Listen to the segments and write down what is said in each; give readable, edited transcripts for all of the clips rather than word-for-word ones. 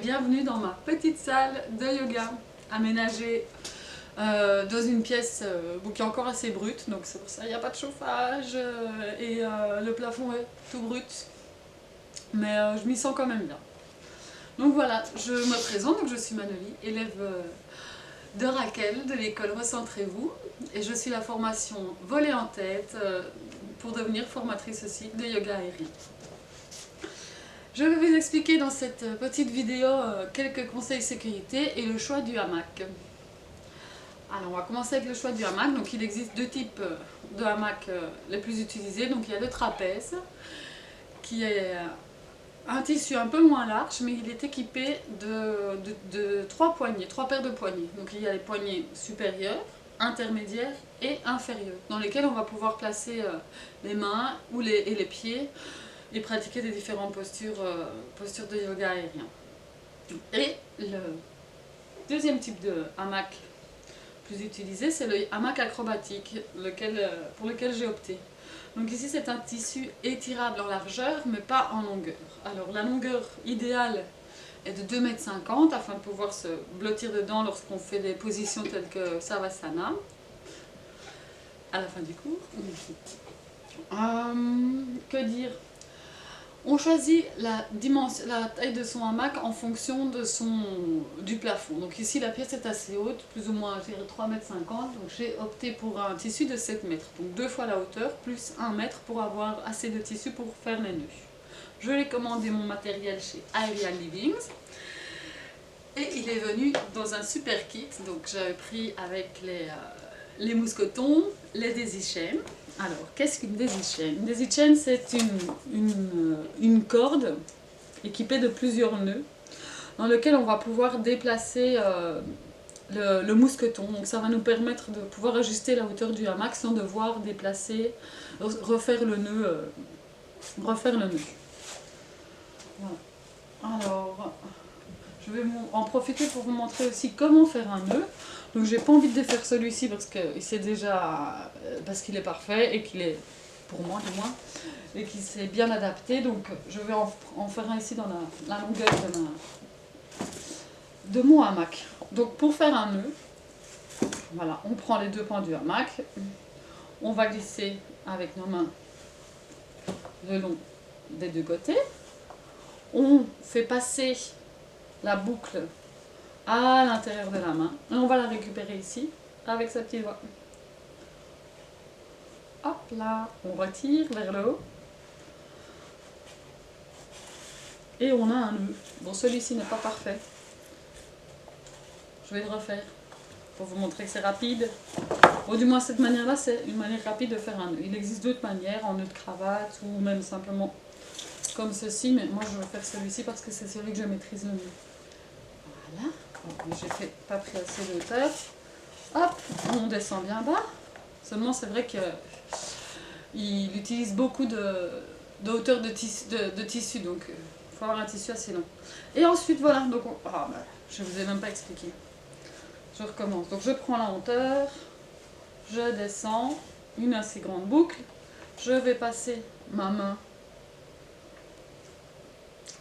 bienvenue dans ma petite salle de yoga aménagée dans une pièce qui est encore assez brute, donc c'est pour ça il n'y a pas de chauffage et le plafond est tout brut, mais je m'y sens quand même bien. Donc voilà, je me présente, donc je suis Manoli, élève de Raquel de l'école Recentrez-vous, et je suis la formation Voler en tête pour devenir formatrice aussi de yoga aérien. Je vais vous expliquer dans cette petite vidéo quelques conseils sécurité et le choix du hamac. Alors on va commencer avec le choix du hamac. Donc il existe deux types de hamac les plus utilisés. Donc il y a le trapèze qui est un tissu un peu moins large, mais il est équipé de trois poignées, trois paires de poignées. Donc il y a les poignées supérieures, intermédiaires et inférieures, dans lesquelles on va pouvoir placer les mains et les pieds et pratiquer des différentes postures de yoga aérien. Et le deuxième type de hamac plus utilisé, c'est le hamac acrobatique, pour lequel j'ai opté. Donc ici c'est un tissu étirable en largeur mais pas en longueur. Alors la longueur idéale est de 2,50 m afin de pouvoir se blottir dedans lorsqu'on fait des positions telles que Savasana à la fin du cours. Que dire? On choisit la taille de son hamac en fonction du plafond. Donc ici la pièce est assez haute, plus ou moins 3,50 m, donc j'ai opté pour un tissu de 7 mètres. Donc 2 fois la hauteur plus 1 mètre pour avoir assez de tissu pour faire les nœuds. Je l'ai commandé mon matériel chez Aerial Livings et il est venu dans un super kit. Donc j'avais pris avec les mousquetons, les daisy chains. Alors, qu'est-ce qu'une daisy chain? Une daisy chain, c'est une corde équipée de plusieurs nœuds dans lequel on va pouvoir déplacer le mousqueton. Donc ça va nous permettre de pouvoir ajuster la hauteur du hamac sans devoir déplacer, refaire le nœud. Voilà. Alors, je vais en profiter pour vous montrer aussi comment faire un nœud. Donc j'ai pas envie de défaire celui-ci parce qu'il est parfait et qu'il est, pour moi du moins, et qu'il s'est bien adapté. Donc je vais en faire un ici dans la longueur de mon hamac. Donc pour faire un nœud, voilà, on prend les deux pans du hamac, on va glisser avec nos mains le long des deux côtés, on fait passer la boucle à l'intérieur de la main et on va la récupérer ici avec sa petite doigt. Hop là, on retire vers le haut et on a un nœud. Bon, celui-ci n'est pas parfait, je vais le refaire pour vous montrer que c'est rapide. Bon, du moins cette manière là c'est une manière rapide de faire un nœud. Il existe d'autres manières, en nœud de cravate ou même simplement comme ceci, mais moi je vais faire celui-ci parce que c'est celui que je maîtrise le mieux. Voilà. J'ai pas pris assez de hauteur. Hop, on descend bien bas. Seulement c'est vrai qu'il utilise beaucoup de hauteur de tissu, donc il faut avoir un tissu assez long. Et ensuite voilà, donc je ne vous ai même pas expliqué. Je recommence. Donc je prends la hauteur, je descends, une assez grande boucle. Je vais passer ma main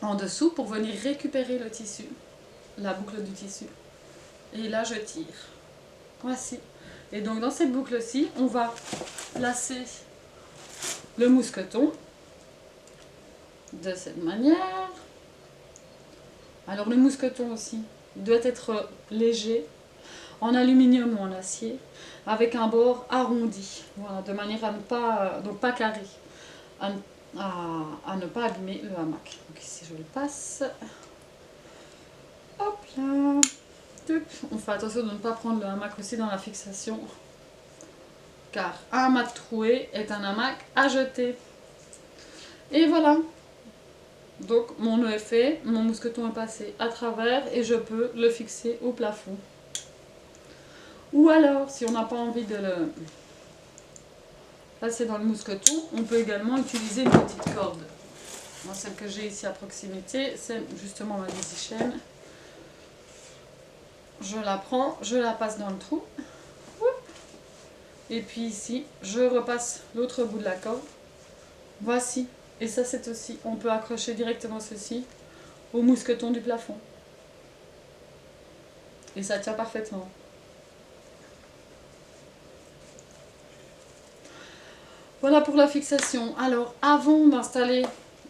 en dessous pour venir récupérer le tissu, la boucle du tissu. Et là je tire. Voici. Et donc dans cette boucle-ci, on va placer le mousqueton de cette manière. Alors le mousqueton aussi doit être léger, en aluminium ou en acier, avec un bord arrondi, voilà, de manière à ne pas, donc pas carré, à ne pas abîmer le hamac. Donc ici je le passe. Hop là. On fait attention de ne pas prendre le hamac aussi dans la fixation, car un hamac troué est un hamac à jeter. Et voilà. Donc mon nœud est fait, mon mousqueton est passé à travers et je peux le fixer au plafond. Ou alors, si on n'a pas envie de le passer dans le mousqueton, on peut également utiliser une petite corde. Moi, celle que j'ai ici à proximité, c'est justement ma daisy chain. Je la prends, je la passe dans le trou. Et puis ici, je repasse l'autre bout de la corde. Voici. Et ça, c'est aussi, on peut accrocher directement ceci au mousqueton du plafond. et ça tient parfaitement. Voilà pour la fixation. Alors avant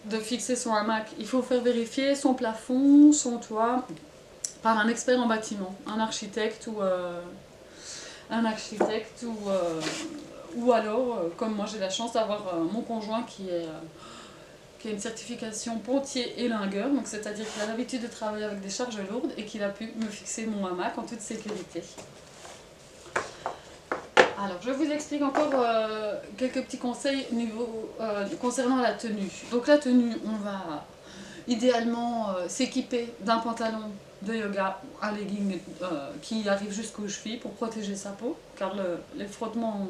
de fixer son hamac, il faut faire vérifier son plafond, son toit par un expert en bâtiment, un architecte ou alors, comme moi j'ai la chance d'avoir mon conjoint qui a une certification pontier et lingueur, donc c'est-à-dire qu'il a l'habitude de travailler avec des charges lourdes et qu'il a pu me fixer mon hamac en toute sécurité. Alors, je vous explique encore quelques petits conseils concernant la tenue. Donc la tenue, on va idéalement s'équiper d'un pantalon de yoga, un legging qui arrive jusqu'aux chevilles pour protéger sa peau, car les frottements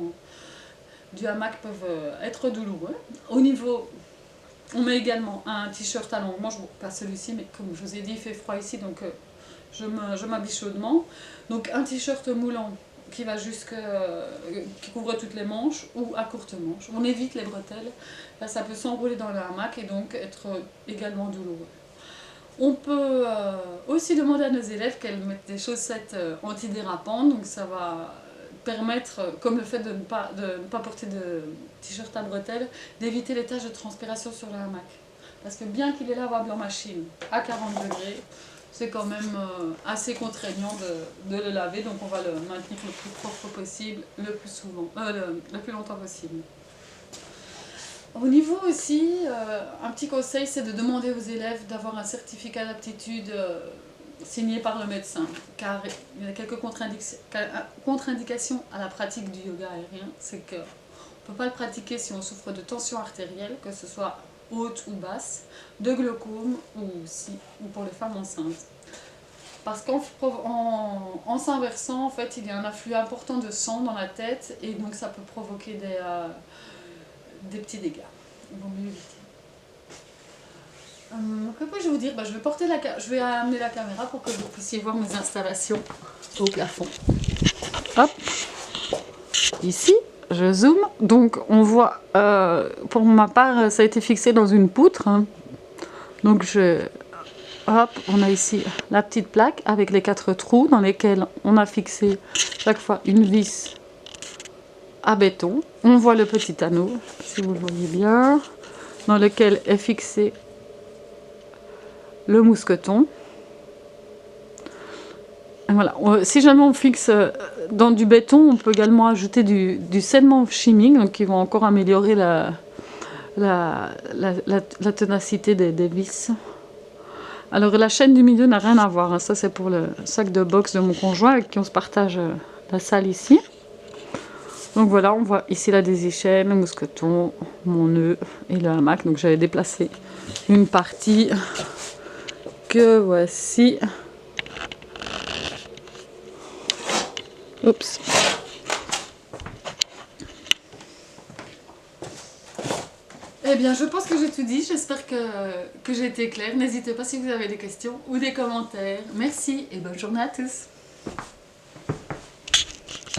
du hamac peuvent être douloureux. Au niveau, on met également un t-shirt à longue manche, bon, pas celui-ci, mais comme je vous ai dit, il fait froid ici, donc je m'habille chaudement. Donc un t-shirt moulant qui couvre toutes les manches ou à courte manche. On évite les bretelles, là ça peut s'enrouler dans le hamac et donc être également douloureux. On peut aussi demander à nos élèves qu'elles mettent des chaussettes antidérapantes, donc ça va permettre, comme le fait de ne pas porter de t-shirt à bretelles, d'éviter les taches de transpiration sur le hamac. Parce que bien qu'il est lavable en machine à 40 degrés, c'est quand même assez contraignant de le laver, donc on va le maintenir le plus propre possible, le plus longtemps possible. Au niveau aussi, un petit conseil, c'est de demander aux élèves d'avoir un certificat d'aptitude signé par le médecin, car il y a quelques contre-indications à la pratique du yoga aérien, c'est qu'on ne peut pas le pratiquer si on souffre de tension artérielle, que ce soit haute ou basse, de glaucome ou pour les femmes enceintes. Parce qu'en s'inversant, en fait, il y a un afflux important de sang dans la tête et donc ça peut provoquer des petits dégâts. Il vaut mieux éviter. Que puis-je vous dire? Je vais amener la caméra pour que vous puissiez voir mes installations au plafond. Hop. Ici, je zoome. Donc on voit, pour ma part, ça a été fixé dans une poutre. Hein. Donc hop, on a ici la petite plaque avec les 4 trous dans lesquels on a fixé chaque fois une vis à béton. On voit le petit anneau, si vous le voyez bien, dans lequel est fixé le mousqueton. Et voilà. Si jamais on fixe dans du béton, on peut également ajouter du scellement chimique, donc qui va encore améliorer la ténacité des vis. Alors la chaîne du milieu n'a rien à voir, hein. Ça c'est pour le sac de boxe de mon conjoint avec qui on se partage la salle ici. Donc voilà, on voit ici la daisy-chaîne, le mousqueton, mon nœud et le hamac. Donc j'avais déplacé une partie que voici. Oups. Eh bien, je pense que j'ai tout dit. J'espère que j'ai été claire. N'hésitez pas si vous avez des questions ou des commentaires. Merci et bonne journée à tous.